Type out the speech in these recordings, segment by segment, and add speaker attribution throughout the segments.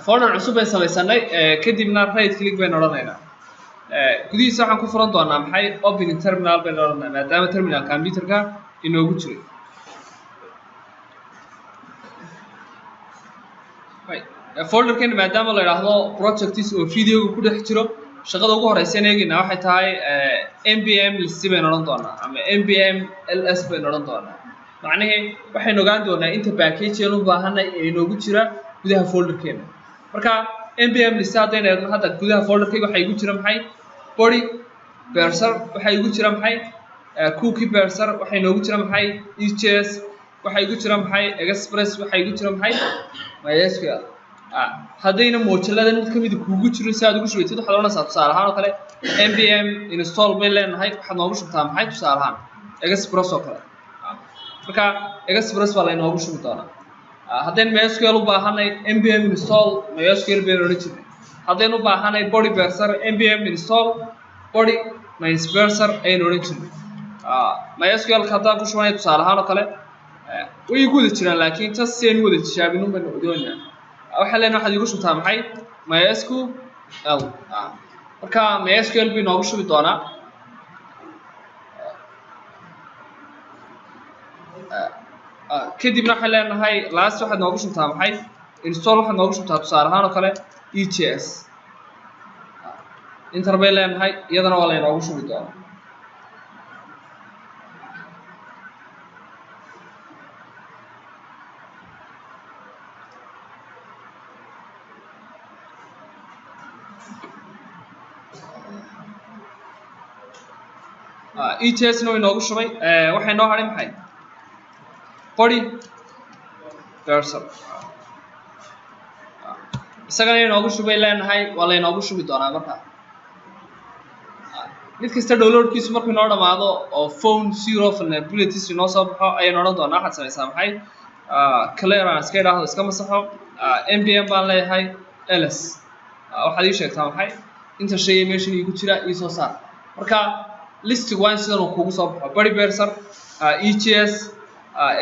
Speaker 1: folder cusub ay samaysanay kadibna right click bay noqonaynaa gudihiisa waxaan ku furan doonaa maxay opening terminal bay noqonaynaa maadaama terminal computerka inoogu jiray folderkan maadaama la yiraahdo projects oo videoga ku dhex jiro shaqada ugu horeysa eegina waxay tahay npm list bay noqon doonaa ama npm ls bay noqon doonaa macnaheedu waxay ogaan doonaa inta package aan u baahanay ee inoogu jira gudaha folderkeena marka npm list hadayna eegno hadda gudaha folderkayga waxa igu jira maxay body parser waxa igu jira maxay cookie parser waxa inoogu jira maxay EJS waxa igu jira maxay express waxa igu jira maxay MySQL hadayna moojaladan mid kamid kuugu jiro si aad ugu shubtid waxa loo nasaa tusaale ahaan oo kale npm install bay leenahay waxa noogu shubtaa maxay tusaale ahaan express oo kale marka express waa la inoogu shubi doonaa haddeen MySQL u baahanay npm install MySQL bay oran jirnay haddeen u baahanay body parser npm install body parser ay oran jirnay MySQL ka hadaan ku shubnay tusaale ahaan oo kale way guud jiraan laakiin tas seen wada tijaabin uma doonaa waxa leena waxa igu shubtaa maxay MySQL marka MySQL bay noogu shubi doonaa kadibna waxa leenahay last waxa noogu shubtaa maxay install waxa noogu shubtaa tusaale ahaan oo kale EJS inter bay leenahay iyadana waa la inoogu shubi doonaa EJS no inoogu shubay waxay noo haray maxay body parser isagana inoogu shubay leenahay waa la inoogu shubi doonaa marka mid kasta downloadkiisu markuu noo dhamaado oo phone 0 vulnerabilities inoo soo baxo ayay noqon doonaa waxaad samaysaa maxay clearance iska idhaahdo iska masaxo npm baan leeyahay ls waxaad ii sheegtaa maxay inta shay meeshan igu jira ii soo saar marka list one sidan uu kugu soo baxo body parser EJS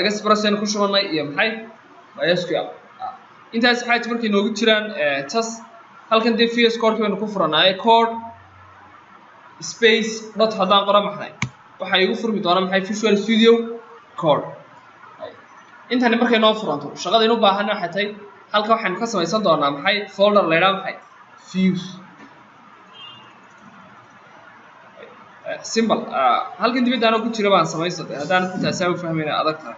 Speaker 1: express ku shubanay iyo maxay MySQL intaas xaaj markay noogu jiraan tas halkan VS Code baynu ku furanaay code space dot hadaan qora maxay waxa igu furmi doona maxay Visual Studio Code intan markay noo furanto shaqada inuu baahan waxa tahay halka waxaan ka samaysan doonaa maxay folder la yiraahdo maxay views simple halkan dibadana ku jira baan sameeyay hadaan ku taasaaw fahmayna adag tahay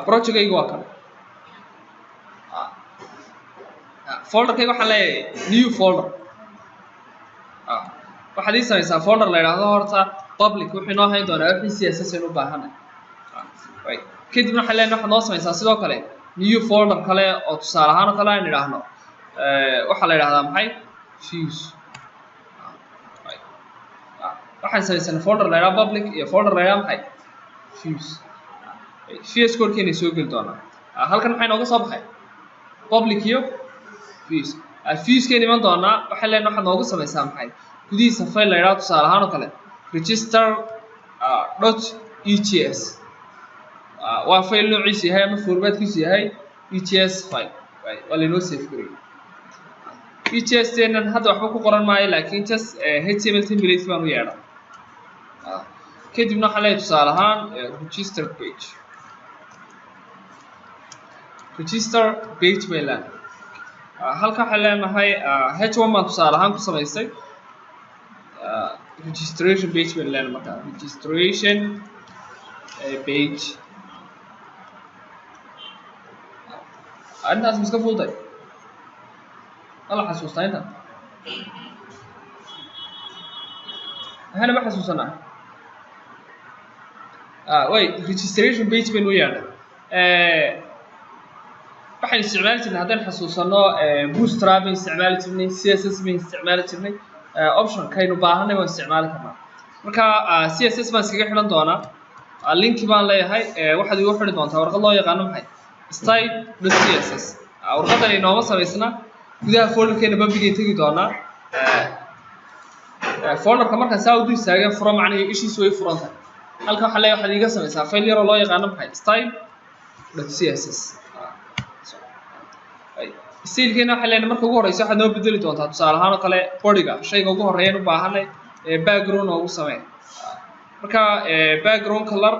Speaker 1: project-aygu waa kan folder-kayga waxa leeyahay new folder waxaad ii samaysaa folder la yiraahdo horta public wuxuu noo hayn doonaa wixii CSS aynu u baahanay kadibna waxa leeyahay waxa noo samaysaa sidoo kale new folder kale oo tusaale ahaan oo kale aan idhaahno waxa la yiraahdaa maxay views waxaan samaysan folder la yiraahdo public iyo folder la yiraahdo maxay views VS Code keenay soo gal doona halkan waxay nooga soo baxay public iyo views views keenay iman doona waxa leenahay waxa nooga samaysaa maxay gudihiisa file la yiraahdo tusaale ahaan oo kale register.ejs waa file noociisa yahay ama formatkiisa yahay EJS file wala inoo save gareeyay EJS teenan hadda waxba ku qoran maayo laakiin just HTML template baan u yeedhaa kadibna waxa leeyahay tusaale ahaan register page baylan halka waxa leenahay h1 baan tusaale ahaan ku samaystay registration page baylan marka registration page annaas miska fuuday alla xasuustaa inta هنا ما حسوسنا وي registration page بين ويانا waxaan isticmaalnaa hadaan xasuusano bootstrap isticmaalnaa CSS isticmaalnaa option kaynu baahanay waan isticmaali karnaa marka CSS baan iskaga xiran doonaa link baan leeyahay waxaad igu xiri doontaa warqad loo yaqaan maxay style.css warqadan inoo samaysna gudaha folderkeena public ay tagi doonaa folderka marka saa u dul istaagan furo macnaheedu ishiisu way furantahay halka waxa leeyahay waxaad iga samaysaa file yar oo loo yaqaan maxay style.css stylekeena waxa leena marka ugu horeyso waxa noo bedeli doontaa tusaale ahaan kale body-ga shayga ugu horeeyay u baahanay background oo u sameey marka background color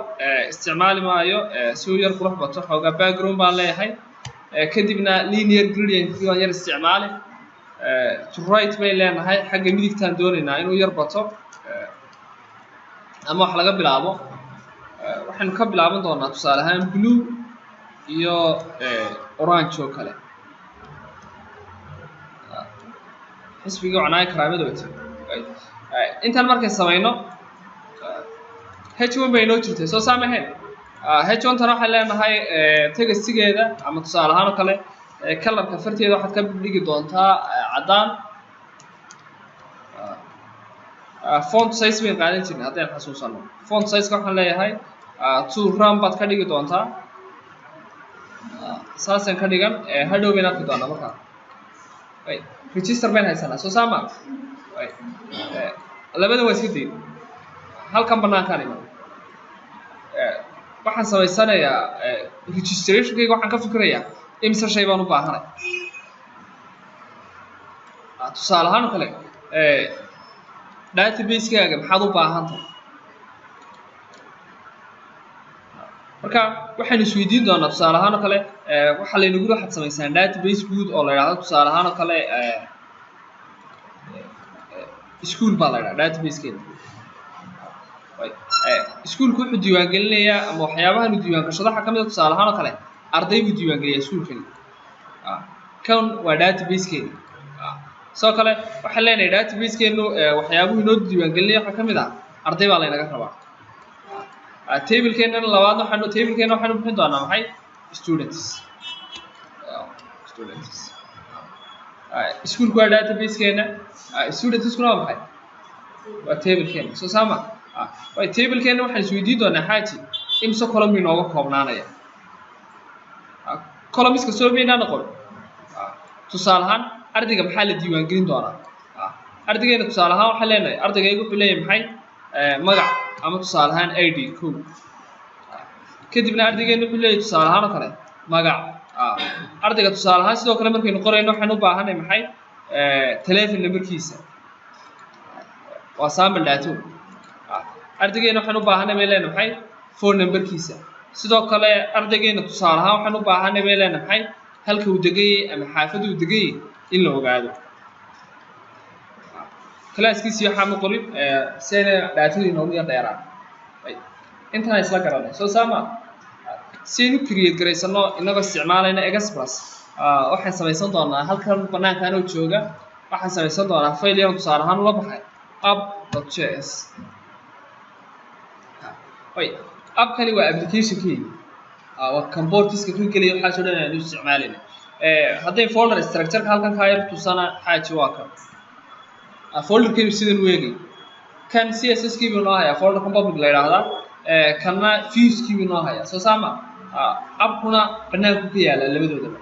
Speaker 1: isticmaali maayo soo yar qurux bato xooga background baan leeyahay kadibna linear gradient iyo yar isticmaali to right bay leenahay xagga midigtaan doonaynaa inuu yar bato ama wax laga bilaabo waxaan ka bilaaban doonaa tusaale ahaan blue iyo orange oo kale xisbiga wacnaa karaamadooti intaan markay sameeyno H1 bay noo jirtay soo saamaheen H1 tan waxa leenahay tagastigeeda ama tusaale ahaan kale colorka farteeda waxaad ka dhigi doontaa cadaan font size bay qaadan jirnay haddii aan xasuusano font size ka waxaan leeyahay 2 ram baad ka dhigi doontaa saasan ka dhigan hadhow bayna arki doonaa markaa register baan haysanaa soo saama labada waa iska day halkan banaankaan iman waxaan samaysanayaa registration-kayga waxaan ka fikirayaa imsa shay baan u baahanay tusaale ahaan kale database-kaaga maxaad u baahantahay marka waxaan isweydiin doonaa tusaale ahaan kale waxa laynagu waxaad samaysaan database guud oo la yiraahdo tusaale ahaan kale school baa la yiraahdaa database-keeda iskuulku wuxuu diiwaan gelinayaa ama waxyaabaha uu diiwaan gashado waxa kamid ah tusaale ahaan kale arday buu diiwaan geliyaa iskuulkani kan waa database-keeda soo kale waxaan leenahay database-keenu waxyaabuhu inoo diiwaan gelinaya waxa kamid ah arday baa laynaga rabaa table-keena labaad waxaan bixin doonaa maxay students iskuulku waa database-keena students-kuna waa maxay waa table-keena soo saama way table-keena waxaan isweydiin doonaa xaaji imsa column inooga koobnaanaya columns-ka soo meynaa noqon tusaale ahaan ardayga maxaa la diiwaan gelin doonaa ardaygeena tusaale ahaan waxaan leenahay ardaygeega wuxuu leeyahay maxay magac ama tusaale ahaan ID code kadibna ardaygeena wuxuu leeyahay tusaale ahaan kale magac ardayga tusaale ahaan sidoo kale markaynu qorayno waxaan u baahanay maxay telephone numberkiisa waa sample data ardaygeena waxaan u baahanay bay leenahay phone numberkiisa sidoo kale ardaygeena tusaale ahaan waxaan u baahanay bay leenahay halka uu degay ama xaafadda uu degay in la ogaado class-kiisa waxa ma qorin seena daatadii noogu yar dheeraan intaan isla garanay soo saama seenu create gareysano inagoo isticmaalayna express waxaan samaysan doonaa halkan banaankaan oo jooga waxaan samaysan doonaa file yar tusaale ahaan ula baxay app.js app-kani waa application-keeda waa components-ka ku geliya waxa soo dhanaan isticmaalayna hadday folder structure-ka halkan ka yar tusana xaaji waa kan folder-keenu sidan u eegay kan CSS-kii buu noo hayaa folder public la yiraahdaa kana views-kii buu noo hayaa soo saama app-kuna banaanku ku yaala labadoodaba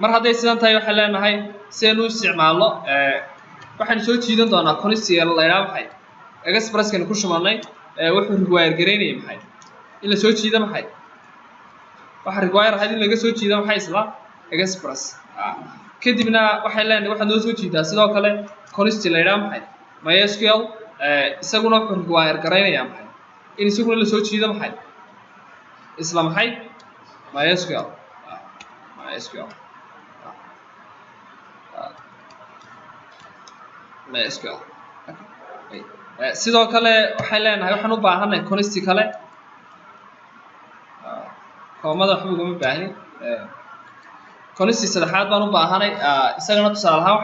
Speaker 1: mar hadday sidan tahay waxaan leenahay seen u isticmaalo waxaan soo jiidan doonaa connection la yiraahdo maxay express-kan ku shumanay wuxuu require gareynaya maxay in la soo jiido maxay waxa require hadii laga soo jiido maxay isla express kadibna waxay leenahay waxa noo soo jiidaa sidoo kale connection la yiraahdo maxay MySQL isaguna wuxuu require gareynaya maxay in isaguna la soo jiido maxay isla maxay MySQL sidoo kale waxay leenahay waxaan u baahanay connection kale koomada waxba ugama baahnin connection saddexaad baan u baahanay isagana tusaale ahaan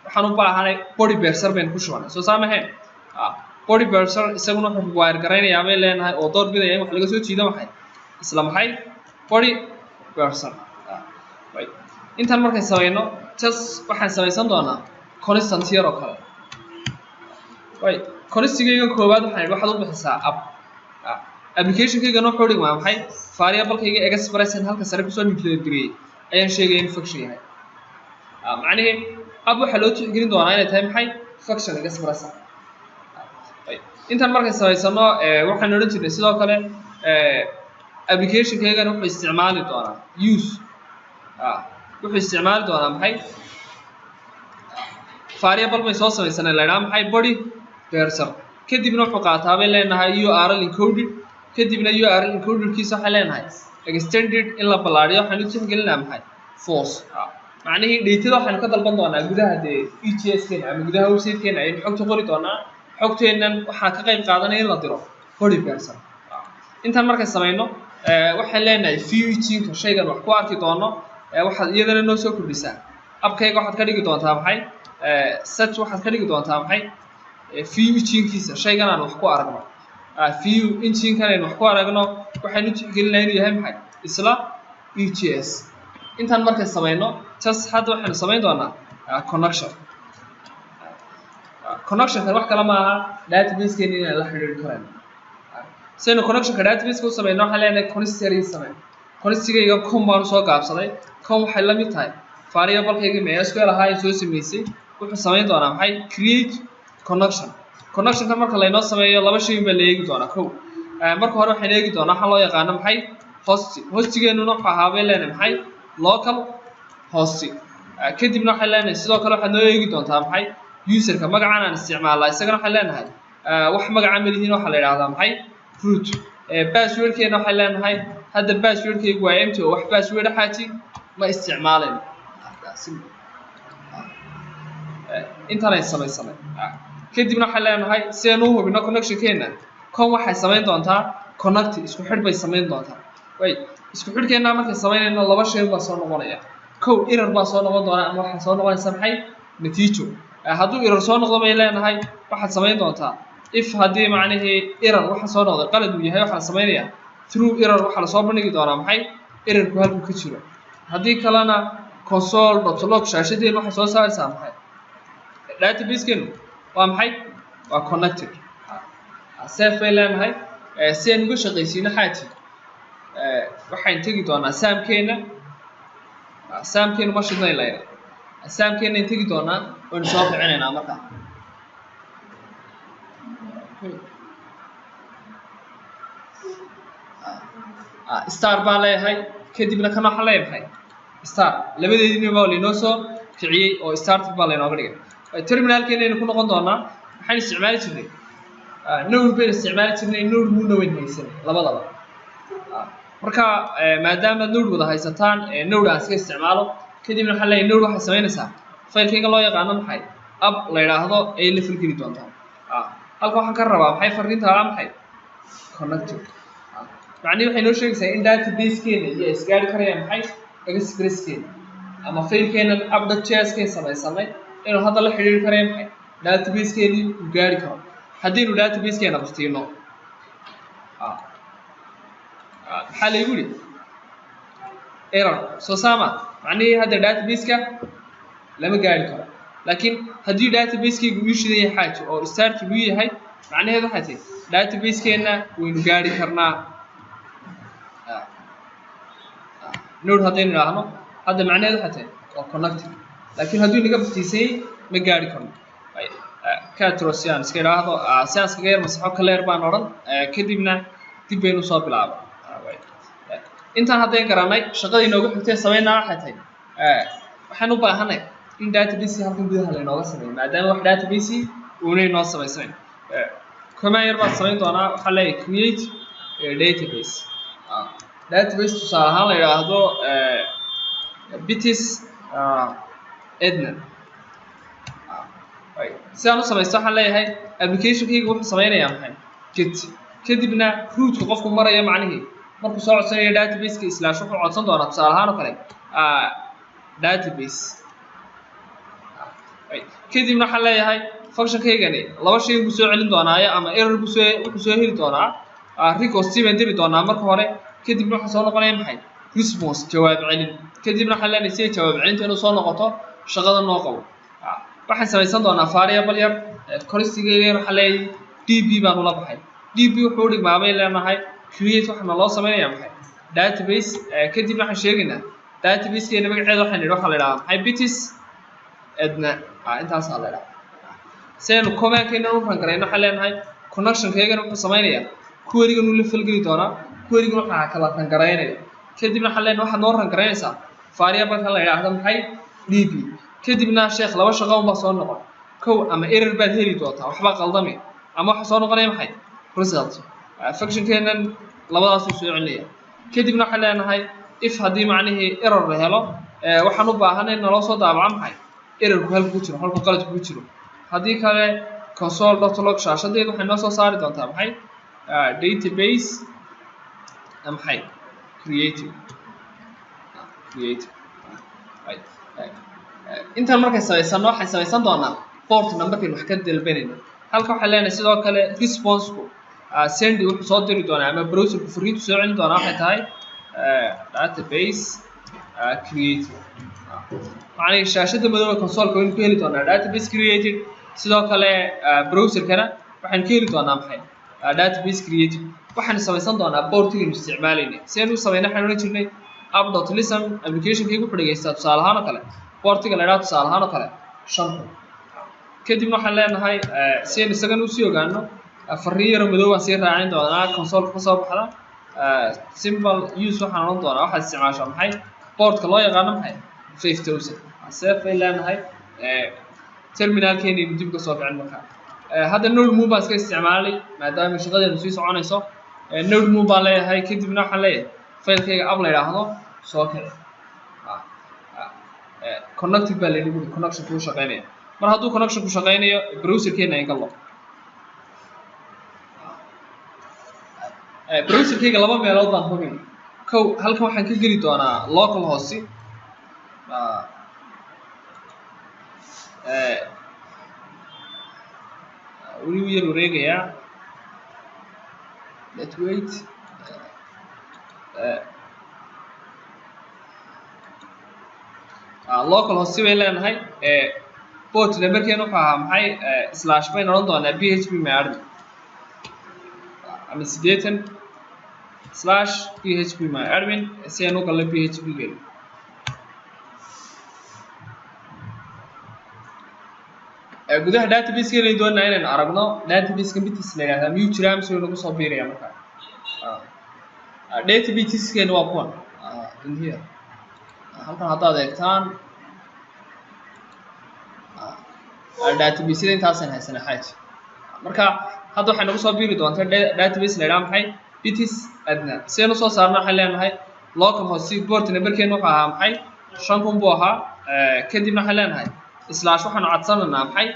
Speaker 1: waxaan u baahanay body browser baan ku shubanay soo saamaheen body browser isaguna wuxuu require gareynayaa bay leenahay oo door bidaya in wax laga soo jiido maxay isla maxay body browser intaan markay sameeyno just waxaan samaysan doonaa constant yar oo kale connection-kayga koowaad waxaad u bixisaa app application-kayga wuxuu dhigmaa maxay variable-kayga expression halka sare kusoo declare gareeyay ayaan sheegay in function yahay macnaheedu app waxa loo tixgelin doonaa inay tahay maxay function expression intaan markay samaysano waxaan oran jirnay sidoo kale application-kayga wuxuu isticmaali doonaa use wuxuu isticmaali doonaa maxay variable bay soo samaysanay la yidhaha maxay body person kadibna wuxuu qaataa bay leenahay URL encoded kadibna URL encodedkiisa waxay leenahay extended in la ballaariyo waxaynu tixgelinaa maxay false macnihii dheetada waxaynu ka dalban doonaa gudaha dee ETS-keena ama gudaha website-keena ayaynu xogta qori doonaa xogteennan waxaa ka qayb qaadanaya in la diro body person intaan markay samayno waxaan leenahay view-ka shaygan wax ku arki doono waxaad iyadana noo soo kordhisaa abkayga waxaad ka dhigi doontaa maxay search waxaad ka dhigi doontaa maxay view engine-kiisa shaygan aan wax ku aragno view engine-kan aan wax ku aragno waxaynu tixgelinaynaa inuu yahay maxay isla ETS intaan markay samayno just hadda waxaynu samayn doonaa connection-kan wax kale ma aha database-keena inaan la xiriiri karayno saynu connectionka database-ka u samayno waxaan leenahay connection samay connectionkayga com baan soo gaabsaday com waxay la mid tahay variable-kayga MySQL ahaa ee soo sameysay wuxuu samayn doonaa maxay create connection-ka marka laynoo sameeyo laba shay baa la eegi doonaa kow marka hore waxaan eegi doonaa waxa loo yaqaano maxay hostigeennuna wuxuu ahaa bay leenahay maxay local host kadibna waxaan leenahay sidoo kale waxaad noo eegi doontaa maxay userka magacaan aan isticmaalaa isagana waxaan leenahay wax magaca ma lihiin waxaa la yidhaahdaa maxay root password-keena waxaan leenahay hadda password-kaygu waa empty oo wax password xaaji ma isticmaalayno intaanay samaysanay kadibna waxaan leenahay si aan u hubino connection-keena con waxay samayn doontaa connect isku xidh bay samayn doontaa isku xidhkeena markay samaynayno laba shay baa soo noqonaya kow error baa soo noqon doona ama waxaa soo noqonaysa maxay natiijo hadduu error soo noqdo bay leenahay waxaad samayn doontaa if haddii macnihii error waxa soo noqday qalad uu yahay waxaan samaynayaa through error waxaa lasoo bandhigi doonaa maxay errorku halkuu ka jiro haddii kalena console.log shaashadeen waxay soo saaraysaa maxay database-keenu waa maxay waa connected safe bay leenahay si aan uga shaqaysiino xaaji waxaan tegi doonaa saamkeenu ma shidnay layna saamkeena in tegi doonaa waynu soo bixinaynaa markaa star baan leeyahay kadibna kana waxaan leeyahay star labadeedina baa laynoo soo kiciyey oo started baa laynooga dhigay terminalkeena aynu ku noqon doonaa waxaan isticmaali jirnay node baynu isticmaali jirnay node muna weyn haysanay labadaba marka maadaama node wada haysataan node aan iska isticmaalo kadibna waxaan leeyahay node waxay samaynaysaa faylkayga loo yaqaano maxay app la yidhaahdo ay la falgeli doontaa halka waxaan ka rabaa maxay fariinta ah maxay connected macni waxay noo sheegaysaa in database-keena iyo isgaari karaya maxay express-keena ama faylkeena app.js-keen samaysanay inuu hadda la xiriiri karayo maxay database-keenii uu gaari karo haddiinu database-keena baftiino maxaa laygu yidhi error soo saama macnihii hadda database-ka lama gaari karo laakiin haddii database-kaygu uu shidan yahay xaaji oo starki uu yahay macnaheedu waxay tahay database-keena waynu gaari karnaa node haddaynu idhaahno hadda macnaheedu waxay tahay waa connected laakiin hadduu inaga baftiisayey ma gaari karno catro si aan iska idhaahdo si aan iskaga yar masaxo kaleer baan odhan kadibna dib baynu soo bilaaba intaan haddayn garanay shaqadii inooga xigtay samaynaa waxay tahay waxaan u baahanay in database halkan gudaha laynooga sameeyo maadaama wax database uuna inoo samaysanayn command yar baan samayn doonaa waxaa leeyahay create database database tusaale ahaan la yidhaahdo bitis edna si aan u samaysto waxaan leeyahay application-kayga wuxuu samaynayaa maxay get kadibna root-ka qofku maraya macnihii markuu soo codsanayo database-ka slash wuxuu codsan doonaa tusaale ahaan oo kale database kadibna waxaan leeyahay function-kaygani laba shay buu soo celin doonaayo ama error wuxuu soo heli doonaa request baan diri doonaa marka hore kadibna waxaa soo noqonaya maxay response jawaab celin kadibna waxaan leenahay si jawaab celinta inuu soo noqoto shaqada noo qabo waxaan samaysan doonaa variable yar connectionkayga waxaan leeyahay db baan ula baxay db wuxuu u dhigmaa bay leenahay create waxaana loo samaynayaa maxay database kadibna waxaan sheegaynaa database-keena magaceeda waxaan nidhi waxaa la idhahaa maxay bitis edna intaasaa la idhaha si aynu command-keena u rangarayno waxaan leenahay connection-kaygana wuxuu samaynayaa query-gan uu la falgeli doonaa query-gan waxaa kala rangaraynaya kadibna waxaan leenahay waxaad noo rangaraynaysaa variable kan la yiraahdo maxay db kadibna sheekh laba shaqo uma soo noqon kow ama error baad heli doontaa waxba qaldamay ama waxa soo noqonaya maxay result function keenan labadaas soo celinaya kadibna waxa leenahay if hadii macnaheedu error la helo waxaan u baahanahay in loo soo daabaco maxay error ku halku jiro halku qalad ku jiro hadii kale console.log shaashadeedu waxay noo soo saari doontaa maxay database maxay creative right inta markay sameysano waxay sameysan doonaa port numberkan wax ka dalbanayna halka waxa leenahay sidoo kale response ku send wuxuu soo diri doonaa ama browser ku fariin soo celin doonaa waxay tahay database creative macnaheedu shaashada madooba console-ka waynu ku heli doonaa database created sidoo kale browser kana waxaan ka heli doonaa maxay database creative waxaan sameysan doonaa portiga isticmaalayna si aanu sameeyna waxaan oran jirnay app.listen application-kaygu wuxuu dhageysta tusaale ahaan kale portiga la yiraahdo tusaale ahaan kale 5 kadibna waxaan leenahay si aan isagan u sii ogaano fariin yar madow aan sii raacin doonaa console ka soo baxda simple use waxaan oran doonaa waxa isticmaashaa maxay portka loo yaqaan maxay 5000 save ay leenahay terminalkeeni dib ka soo ficin markaa hadda node move baan iska isticmaalay maadaama shaqadeenu sii soconayso node move baan leeyahay kadibna waxaan leeyahay faylkayga app la yiraahdo soo kici connected baa leeyahay connection ku shaqeynaya mar hadduu connection ku shaqeynayo browserkeena ay galo browserkayga laba meelood baan hubin kow halkan waxaan ka geli doonaa local host wuu yar wareegayaa let's wait local host way leenahay port numberkeenu waxa ahaa maxay slash bay noqon doonaa php myadmin ama 80/php myadmin si aanu kala php geli gudaha database keena doonaa inaan aragno database kan bitis la yiraahdo miyuu jiraa mise lagu soo biiraya marka database keena waa kuwan in here halkan haddaad eegtaan database intaasan haysan xaaj marka hadda waxay nagu soo biiri doontaa database la yiraahdo maxay bitis adna si aanu soo saarno waxaan leenahay local host port numberkeenu waxa ahaa maxay 5 buu ahaa kadibna waxaan leenahay slash waxaan codsananaa maxay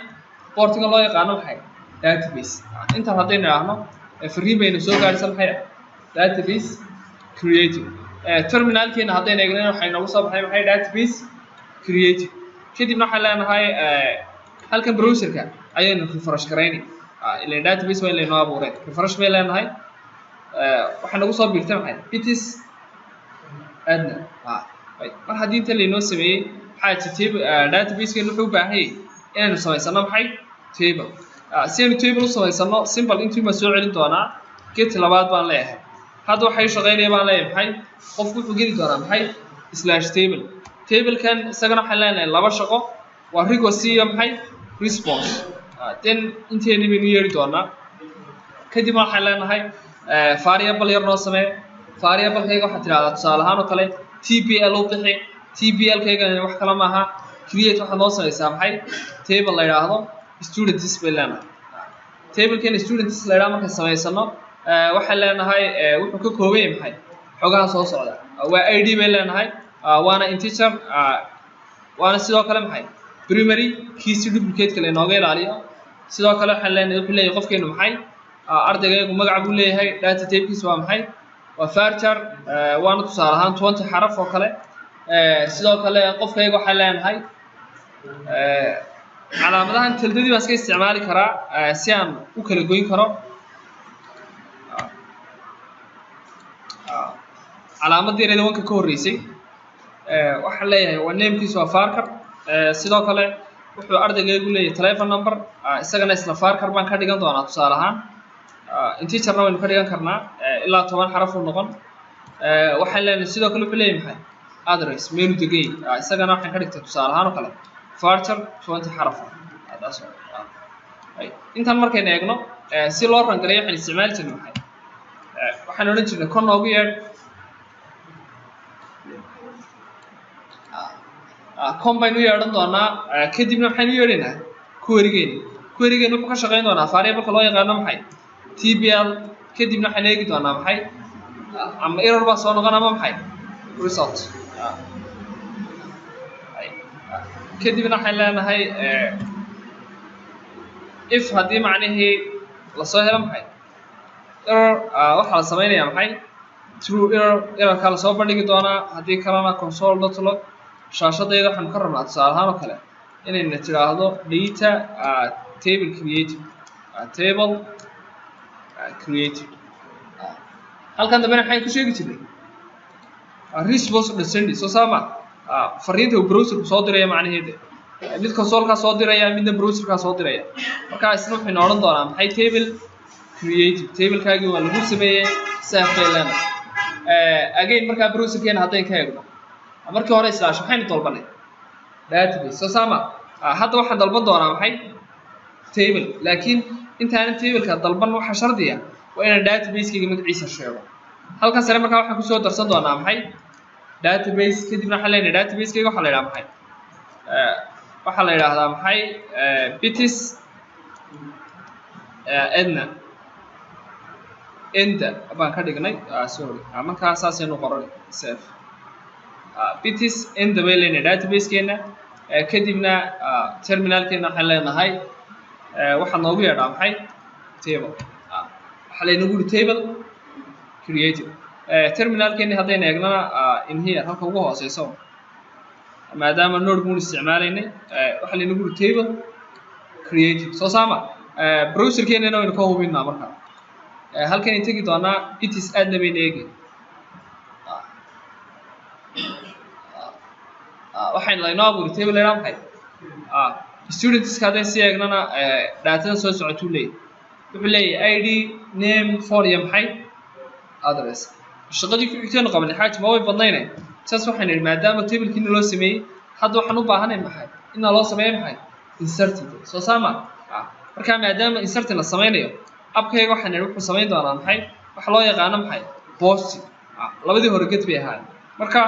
Speaker 1: portiga loo yaqaan maxay database inta hadaynu raahno fariin baynu soo gaarsan maxay database creative terminalkeena hadaynu eegno waxay nagu soo baxay maxay database creative kadibna waxaan leenahay halkan browserka ayaynu refresh gareynay ilaa database waa inuu abuuray refresh bay leenahay waxaan nagu soo biirtay maxay bitis adna mar haddii inta laynoo sameeyey table database kan wuxuu u baahan yahay inaanu sameysano maxay table si aanu table u sameysano simple intii ma soo celin doonaa get labaad baan leeyahay hadda waxay shaqeynayaan baan leeyahay maxay qofku wuxuu geli doonaa maxay /table table kan isagana waxaan leenahay laba shaqo waa request iyo maxay response then inteeni baynu yeeri doonaa kadib waxaan leenahay variable yar noo samee variable-kayga waxaad tiraahdaa tusaale ahaan oo kale tpl u bixi tpl-kayga wax kala maaha create waxa noo sameysaa maxay table la yiraahdo student display lana table-kan students la yiraahdo marka sameysano waxaan leenahay wuxuu ka kooban yahay maxay xogaha soo socda waa id bay leenahay waana integer waana sidoo kale maxay primary key duplicate kale nooga ilaaliyo sidoo kale waxaan leenahay wuxuu leeyahay qofkeenu maxay ardaygu magac buu leeyahay data type-kiisa waa maxay waa varchar waana tusaale ahaan 20 xaraf oo kale sidoo kale qofkayga waxaan leenahay calaamadahan tildadii baan iska isticmaali karaa si aan u kala goyn karo calaamadii reedawanka ka horeysay waxaan leeyahay waa name-kiisa waa varchar sidoo kale wuxuu ardaygu leeyahay telephone number isagana isla varchar baan ka dhigan doonaa tusaale ahaan integer waynu ka dhigan karnaa ilaa 10 xaraf uu noqon waxaan leenahay sidoo kale wuxuu leeyahay maxay address meel u degay isagana waxaan ka dhigtay tusaale ahaan oo kale varchar 20 xaraf taas ay intaan markayna eegno si loo rangareeyo waxaan isticmaali jirnay maxay waxaan oran jirnay kon noogu yeer combine u yeedhan doonaa kadibna maxaynu yeedhaynaa querygeena wuxuu ka shaqayn doonaa variable loo yaqaano maxay tbl kadibna waxaan eegi doonaa maxay ama error baa soo noqon ama maxay result kadibna waxaan leenahay if haddii macnihii lasoo helo maxay error waxaa la samaynayaa maxay true errorkaa lasoo bandhigi doonaa haddii kalena console.log shaashadayda waxaan ka rabnaa tusaale ahaan oo kale inayna tiraahdo data table created table created halkan dambena maxay ku sheegi jirnay response descend soo saama fariinta uu browserku soo diraya macnaheeda mid console-ka soo diraya midna browserka soo diraya marka isna wuxuu odhan doonaa maxay table created table-kaagii waa lagu sameeyay safeland again marka browserkeena haddayn ka eegno markii hore slash maxaynu dalbanay database soo saama hadda waxaan dalban doonaa maxay table laakiin intaanan tableka dalban waxa shardiya waa inaan database-kayga magaciisa sheego halkan sare markaa waxaan kusoo darsan doonaa maxay database kadibna waxaan leenahay database-kayga waxaa la yidhaha maxay waxaa la yidhaahdaa maxay bitis edna enda baan ka dhignay sorry markaa saasaynu qoranay save bitis enda bay leenahay database-keena kadibna terminalkeena waxaan leenahay waxaa noogu yeedhaa maxay table waxaa laynagu yidhi table created terminalkeeni haddayna eegnana in here halka ugu hooseyso maadaama node muun isticmaalaynay waxaa laynagu yidhi table created soo saama browserkeenana waynu ka hubinaa markaa halkan tegi doonaa bitis aadna bayna eegi waxayna laynoo abuuri table laydhaa maxay studentska haddayn sii eegnana daatada soo socotuu leeyahy wuxuu leeyahay id name phone iyo maxay address shaqadii ku xigtaynu qabanay xaaji ma way badnayne saas waxaan idhi maadaama tablekiina loo sameeyey hadda waxaan u baahanay maxay inaa loo sameeyo maxay inserted soo saama markaa maadaama inserted la sameynayo abkayga waxaan idhi wuxuu samayn doonaa maxay waxa loo yaqaano maxay bosti labadii hore ged bay ahaan marka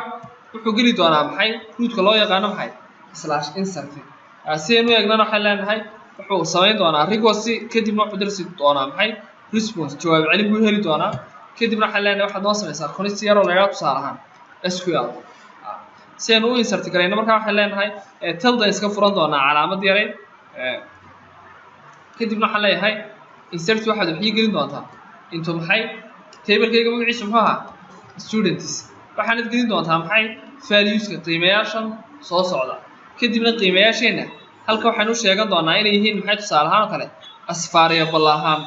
Speaker 1: wuxuu geli doonaa maxay root-ka loo yaqaano maxay slash inserted sidaynu eegnana waxaan leenahay wuxuu samayn doonaa request kadibna wuxuu dirsi doonaa maxay response jawaab celin buu heli doonaa kadibna waxaan leenahay waxaad noo samaysaa const yaroo la yidhaha tusaale ahaan sql sidaynu u insert garayno markaa waxaan leenahay tildan iska furan doonaa calaamad yaray kadibna waxaan leeyahay insert waxaad waxii gelin doontaa into maxay tablekayga magaciisa muxuu ahaa students waxaanad gelin doontaa maxay valueska qiimayaashan soo socda kadibna qiimayaasheenna halka waxaan u sheegan doonaa inay yihiin maxay tusaale ahaan oo kale variable ahaan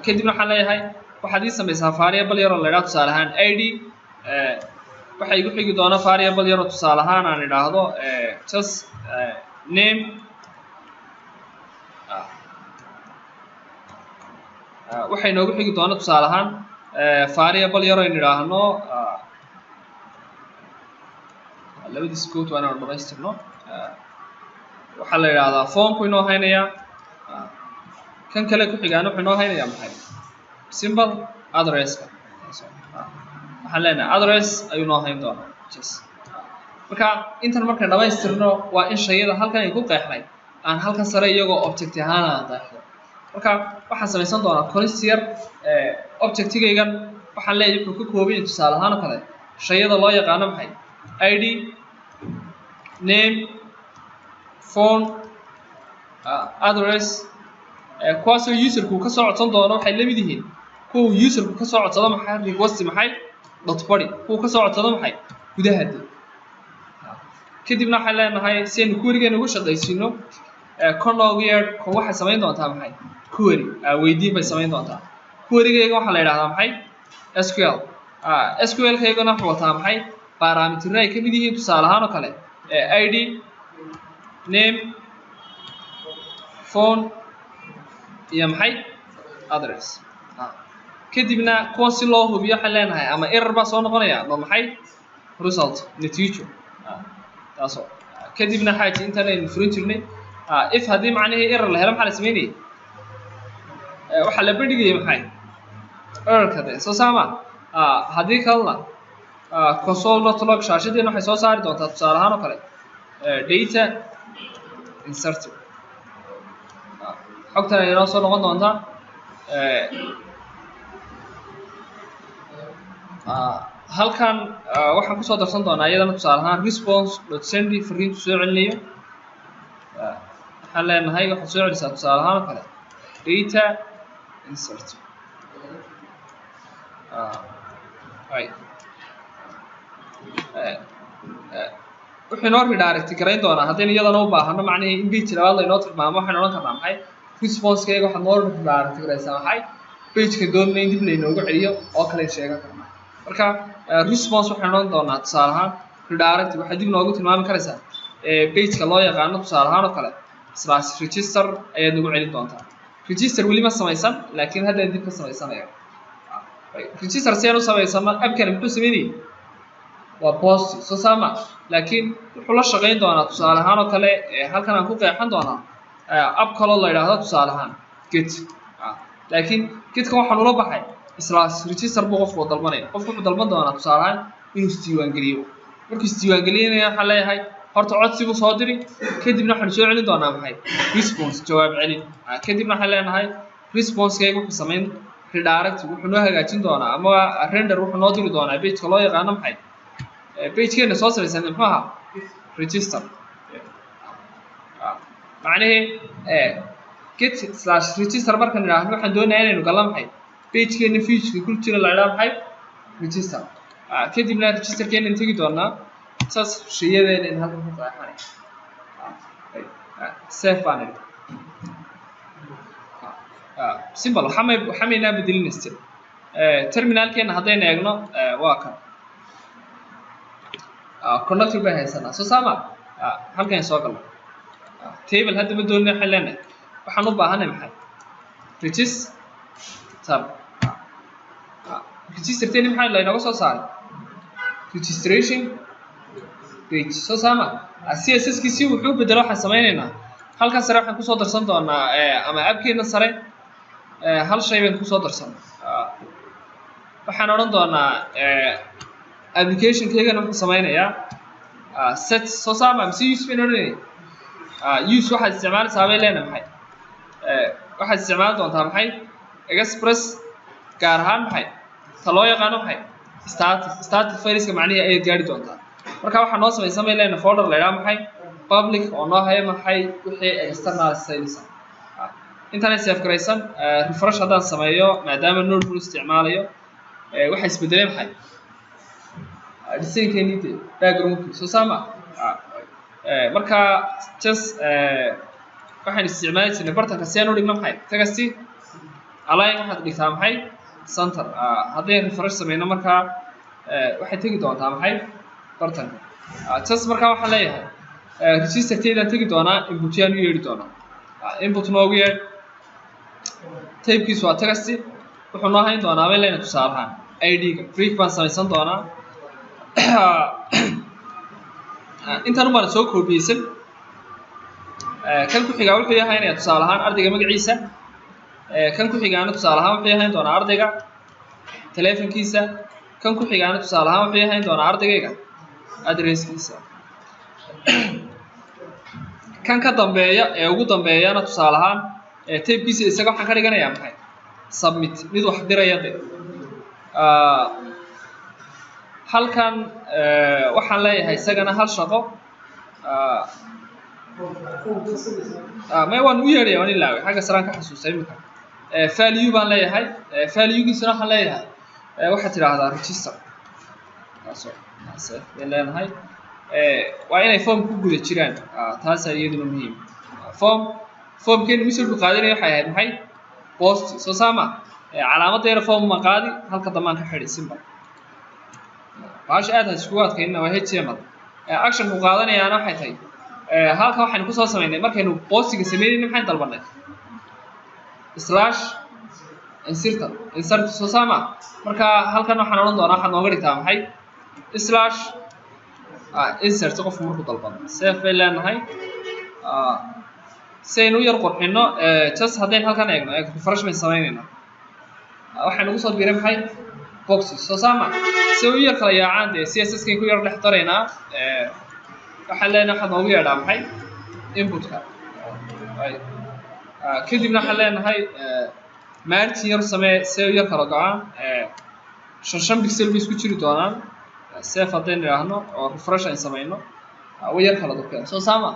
Speaker 1: kadibna waxaan leeyahay waxaad ii samaysaa variable yaroo la yidhaha tusaale ahaan id waxaa igu xigi doona variable yaroo tusaale ahaan aan idhaahdo just name waxay inoogu xigi doona tusaale ahaan variable yaroo aynu idhaahno labadiis code waa inaanu dhamaystirno waxaa la yidhaahdaa formku inoo haynayaa kan kale ku xigaana wuxuu inoo haynayaa maxay simple addresska waxaan leenahay address ayuu inoo hayn doonaa marka intan markaan dhamaystirno waa in shayada halkan ay ku qeexnay aan halkan sare iyagoo object ahaan aan qeexdo marka waxaan samaysan doonaa const yar objectigaygan waxaan leeyahay wuxuu ka kooban yahay tusaale ahaan oo kale shayada loo yaqaano maxay id name phone address kuwaasoo userku ka soo codsan doono waxay la mid yihiin kuwa userku ka soo codsado maxay request maxay dot body kuwa ka soo codsado maxay gudaha dib kadibna waxaan leenahay si aynu querygeena ugu shaqaysiino conlogyear ko waxay samayn doontaa maxay query weydiin bay samayn doontaa querygayga waxaa la yidhahdaa maxay sql sql-kaygana wuxuu wataa maxay parameter ay ka mid yihiin tusaale ahaan oo kale id name phone iyo maxay address kadibna kuwan si loo hubiyo waxaan leenahay ama error baa soo noqonaya ama maxay result natiijo taasoo kadibna xaaji intaan aynu furin jirnay if haddii macnihii error la helo maxaa la sameynayay waxaa la bandhigayay maxay errorka de soo saama haddii kalena console.log shaashadeena waxay soo saari doontaa tusaale ahaan oo kale data inserted xogtan ay inoo soo noqon doontaa halkan waxaan kusoo darsan doonaa iyadana tusaale ahaan response.send fariintu soo celinayo waxaan leenahay waxaad soo celisaa tusaale ahaan oo kale data insert wuxuu inoo redirect garayn doonaa haddaynu iyadana u baahano macnihii in page labaad laynoo tilmaamo waxaynu odhan karnaa maxay response-kayga waxaad noo redirect garaysaa maxay page-ka doonana in dib laynoogu celiyo oo kale sheegan karnaa marka response waxaynu odhan doonaa tusaale ahaan redirect waxaad dib noogu tilmaami karaysaa page-ka loo yaqaano tusaale ahaan oo kale /register ayaad nagu celin doontaa register weli ma samaysan laakiin hadda dib ka samaysanaya register si aan u samaysano abkani muxuu sameynayay waa post soo saama laakiin wuxuu la shaqayn doonaa tusaale ahaan oo kale halkan aan ku qeexan doonaa ab kaloo la yidhaahdo tusaale ahaan get laakiin getkan waxaan ula baxay /register buu qofku dalbanaya qofku wuxuu dalban doonaa tusaale ahaan inuu isdiiwaangeliyo markuu isdiiwaangelinaya waxaan leeyahay horta codsi buu soo diri kadibna waxaan soo celin doonaa maxay response jawaab celin kadibna waxaan leenahay response-kayga wuxuu samayn redirect wuxuu noo hagaajin doonaa ama render wuxuu noo diri doonaa page-ka loo yaqaano maxay page-keena soo samaysan muxuu ahaa register macnihii get/register markaan idhaahno waxaan doonayaa inaynu galno maxay page-keena feature ku jira la idhaha maxay register kadibna register-keenan tegi doonaa saas shayadeen in halkan ku qeexanay save baan idhi simple waxamaynaa bedelinayste terminalkeena haddaynu eegno waa kan connector bay haysanaa soo saama halkan soo galno table hadda ma doonina waxaan leenahay waxaan u baahanay maxay registerteeni maxaa laynooga soo saaray registration page soo saama css-kiisii wuxuu bedelo waxaan samaynaynaa halkan sare waxaan kusoo darsan doonaa ama abkeena sare hal shay baan kusoo darsan waxaan odhan doonaa application-keygana wuxuu samaynayaa set soo saama mise use bayn odhanayay use waxaad isticmaalaysaa bay leena maxay waxaad isticmaali doontaa maxay express gaar ahaan maxay ta loo yaqaano maxay static fileska macnihii ayaad gaari doontaa marka waxaa noo samaysan bay leena folder la idhaha maxay public oo noo haya maxay wixii external styles intaan save garaysan refresh haddaan sameeyo maadaama node full isticmaalayo waxaa isbedelay maxay design-keeni background-kii soo saama marka just waxaan isticmaali jirnay bartanka si aan u dhigno maxay tagasti align waxaad dhigtaa maxay center haddii refresh sameyno markaa waxay tegi doontaa maxay bartanka just markaa waxaan leeyahay register-keydaan tegi doonaa input-yaan u yeedhi doonaa input noogu yeedh type-kiisu waa tagasti wuxuu noo hayn doonaa bay leena tusaale ahaan id-ga break baan samaysan doonaa intan ubaan soo koobiyeysan kan ku xigaa wuxuu yahaynaya tusaale ahaan ardayga magaciisa kan ku xigaana tusaale ahaan wuxuu yahayn doonaa ardayga telefonkiisa kan ku xigaana tusaale ahaan wuxuu yahayn doonaa ardaygayga adresskiisa kan ka dambeeya ee ugu dambeeyana tusaale ahaan tapekiisa isaga waxaan ka dhiganayaa maxay submit mid wax diraya de halkan waxaan leeyahay isagana hal shaqo may waan u yeedhaya waan ilaaway xagga saraan ka xasuustay iminka value baan leeyahay valuegiisana waxaan leeyahay waxaad tidhaahdaa register bay leenahay waa inay form ku guda jiraan taasaa iyaduna muhiim formkeenu misalku qaadinaya waxay ahayd maxay post soo saama calaamaddeena form ma qaadi halka dambaan ka xidhi simple baasha aad iskugu adkaynina waa html actionku qaadanayaana waxay tahay halka waxaynu kusoo samaynay markaynu postiga sameynayna maxayn dalbanay insert soo saama marka halkan waxaan odhan doonaa waxaad nooga dhigtaa maxay insert qofku markuu dalbado save bay leenahay si aynu u yar qurxino just haddaynu halkan eegno refresh bayn samaynayna waxaynu ugu soo biiray maxay boxes soo saama si uu yar kala yaacaan dee CSS kan ku yar dhex dareynaa waxaan leenahay waxaad noogu yeedhaa maxay inputka kadibna waxaan leenahay margin yar samee si uu yar kala go'aan 5 pixel bay isku jiri doonaan save haddaynu idhaahno oo refresh aan samayno way yar kala durkeen soo saama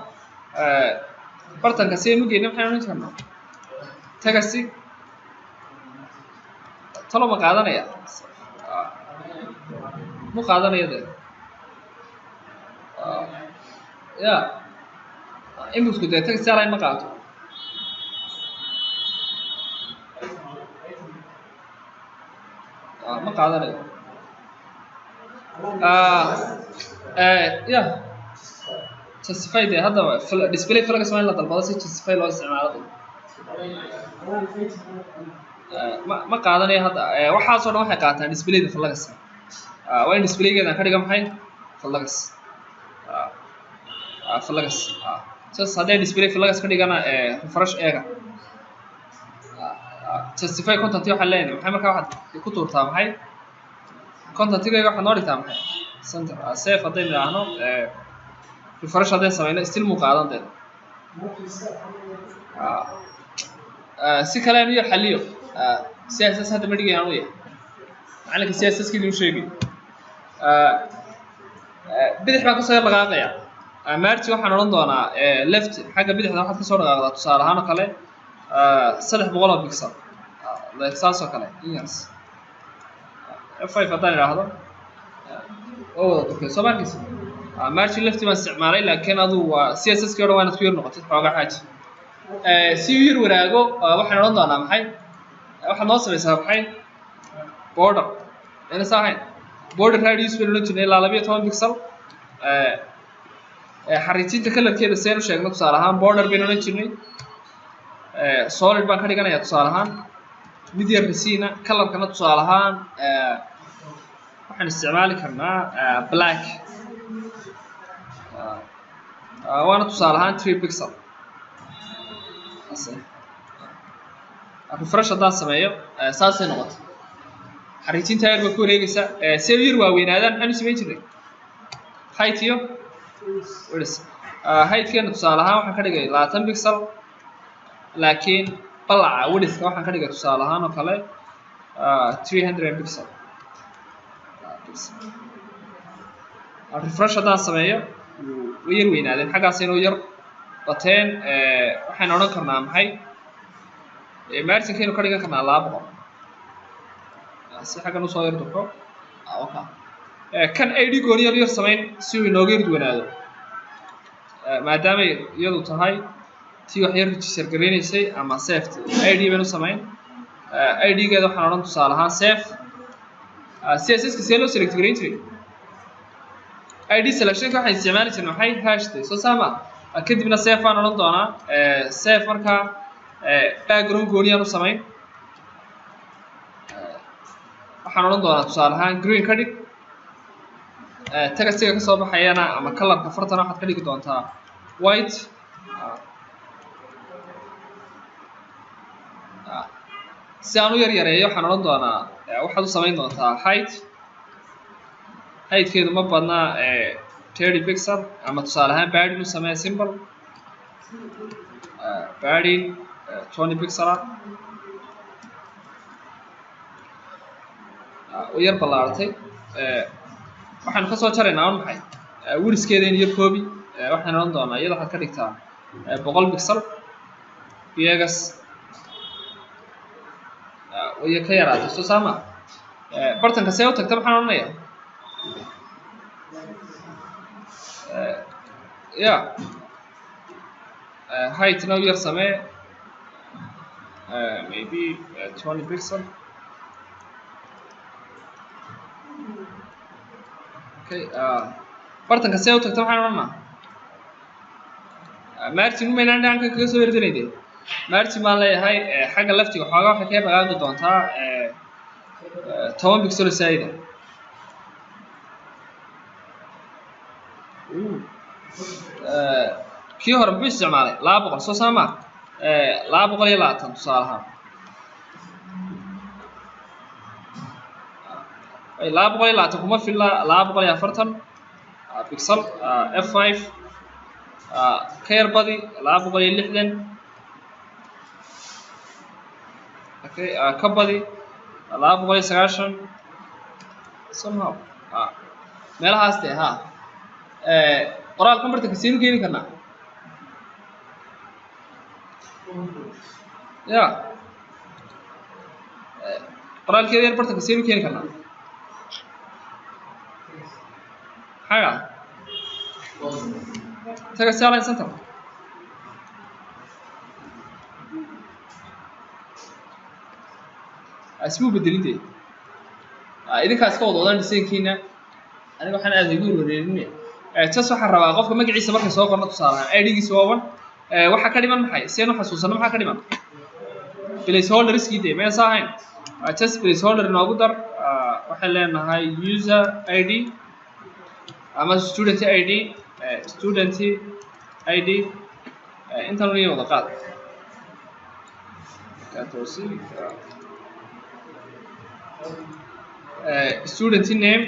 Speaker 1: bartanka si aynu geyno maxaynu odhan karnaa tagasi talo ma qaadanaya mu qaadanaya dee ya inputku dee tagasi aline ma qaato ma qaadanayo ya justify dee hadda display flags waa in la dalbado si justify loo isticmaalo ma qaadanayo hadda waxaasoo dhan waxay qaataan displayda flags waa in displaygeedaan ka dhiga maxay flags flags sas haddii display flags ka dhigana refresh eega justify content waxaan leenahay maxay markaa waxaad ku tuurtaa maxay content-gayga waxaad noo dhigtaa maxay center save haddaynu idhaahno refresh haddaynu samayno still muu qaadan dee si kale aan u yar xaliyo CSS hadda ma dhigayaan u yahay macalinka CSS kii inuu sheegay bidix baan kasoo yar dhaqaaqaya margin waxaan odhan doonaa left xagga bidixda waxaad kasoo dhaqaaqdaa tusaale ahaan oo kale 300 oo pixel saas oo kale years F5 haddaan idhaahdo oo wada durkay soo markiisa margin left baan isticmaalay laakiin adu waa CSS kii odhan waa inaad ku yar noqotid xoogaa xaaji si uu yar waraago waxaan odhan doonaa maxay waxaad noo samaysaa maxay border ina saahayn border radius baynu odhan jirnay ilaa 12 pixel xariijinta kalarkeeda saynu sheegno tusaale ahaan border baynu odhan jirnay solid baan ka dhiganayaa tusaale ahaan mid yar rasiina kalarkana tusaale ahaan waxaan isticmaali karnaa black waana tusaale ahaan 3 pixel refresh haddaan sameeyo saasay noqotay xariijinta yar baa ku wareegaysa si ay yar waaweynaadaan maxaanu samayn jirnay height iyo width height-keena tusaale ahaan waxaan ka dhigay 20 pixel laakiin balaca width-ka waxaan ka dhigay tusaale ahaan oo kale 300 pixel refresh haddaan sameeyo way yar weynaadeen xaggaas inuu yar bateen waxaan odhan karnaa maxay margin-keenu ka dhigan karnaa 200 si xaggan usoo yar durko kan ID gooniya yar samayn si uu inooga yar duwanaado maadaamay iyadu tahay tii wax yar register gareynaysay ama safety ID baynu samayn ID-geeda waxaan odhan tusaale ahaan save CSS-ka see loo select gareyn jiray ID selection-ka waxaan isticmaali jirnay maxay hashtag soo saama kadibna save baan odhan doonaa save markaa background gooniyaan u samayn waxaan odhan doonaa tusaale ahaan green ka dhig tagasiga kasoo baxayana ama kalarka fartana waxaad ka dhigi doontaa white si aan u yar yareeyo waxaan odhan doonaa waxaad u samayn doontaa height-keedu ma badnaa 30 pixel ama tusaale ahaan padding u samee symbol padding 20 pixel u yar ballaaratay waxaanu kasoo jaraynaa un maxay width-keeda in yar koobi waxaan odhan doonaa iyada waxaad ka dhigtaa 100 pixel iyagas way ka yaraatay soo saama bartanka see u tagta maxaan odhanayaa ya height-na u yar samee maybe 20 pixel okay bartanka see u tagta maxaan odhanaa margin umaynaan dhanka kaga soo yardanayde margin baan leeyahay xagga laftiga xoogaa waxay ka dhaqaaqi doontaa 10 pixel saayida kii hore muxuu isticmaalay 200 soo saama 220 tusaale ahaan laba boqol iyo labaatan kuma filla 240 pixel f5 ka yar badi 260 okay ka badi 290 somehow meelahaas tee ha qoraalka bartanka siin keeni karnaa ya qoraalkeeda yar bartanka siin keeni karnaa حاجة ترى سيارة سنتر اسمه بدلينتي إذا كان سكوت وضعنا نسين كينا أنا بحنا هذا يقول وريني تصح الرباع قف كم جعيس مركز سواق قرنة صارها أيدي سواون وح كلمة محي سينو حسوسنا محا كلمة بليس هولدر ريسكي دي ما صاحين تس بليس هولدر نقدر وحلنا هاي user ID أما student ID student ID أنت نريد وضعات كاتوسي student name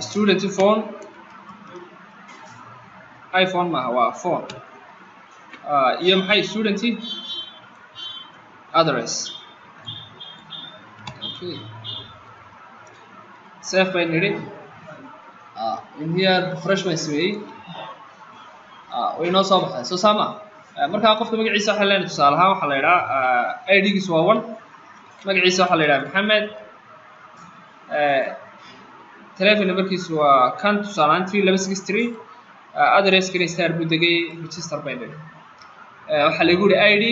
Speaker 1: student phone iPhone ما هو phone يوم هاي student address okay save by niri in here refreshment way way noo soo baxay soo sama marka qofka magaciisa waxa la yiraahdaa tusaalaha waxa la yiraahdaa ID giisu waa 1 magaciisa waxa la yiraahdaa Maxamed telephone numberkiisu waa kan tusaalahan 3263 address kani star buu degay register by niri waxa la yiraahdaa ID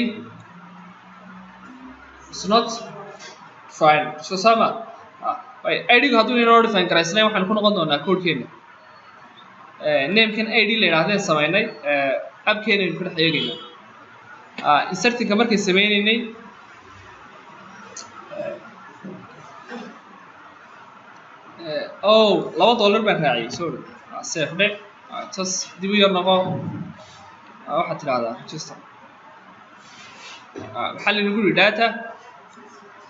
Speaker 1: it's not fine so sama ID ga haduu inoo define karaysnay waxaan ku noqon doonaa code keena name kan ID la yiraahdo sameeynay app keena ku dhex eegayna inserting markay sameeynay $2 baan raaciyay sorry save day tas dib u yar noqo waxa tiraahdaa register waxa la nagu data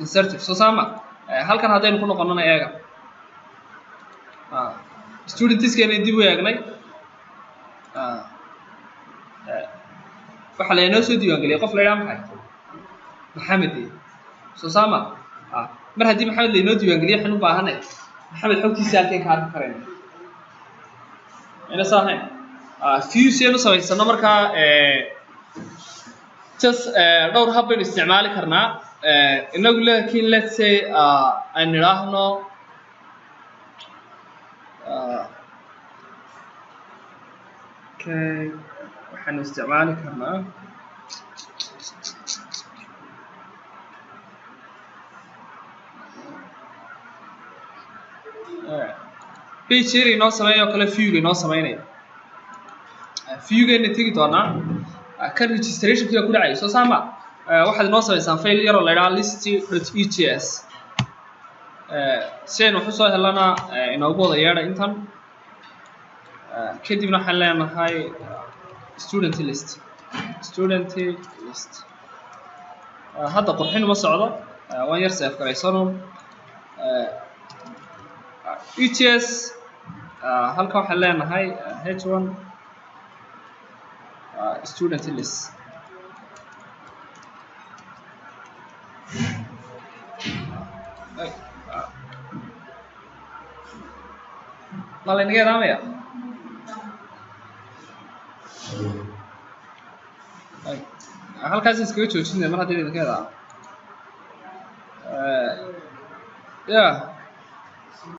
Speaker 1: insertive so sama halkan hadaynu ku noqonana eega students-keena dib u eegnay waxa la inoo soo diiwaan galiyay qof la yiraahdo maxay Maxamed soo sama mar haddii Maxamed la inoo diiwaan galiyay waxaan u baahanay Maxamed xogtiisa halkeen ka arki karayna ina saahay fuse inu samaysano marka just dhowr hab baynu isticmaali karnaa inagu laakiin let's say aan niraahno okay waxaan isticmaali karnaa page share inoo sameeyo kale view inoo sameeynaya view geena tagi doonaa kan registration kiga ku dhacay soo saama waxaad inoo sameysaan file yar oo la yiraahdo list.ets seen wuxuu soo helana inoogu wada yeedha intan kadibna waxaan leenahay student list hadda qurxin uma socdo waan yar save garaysano ets halka waxaan leenahay h1 student list malin naga raamaya halkaas iskaga joojinay mar haddii idinka hedaa yeah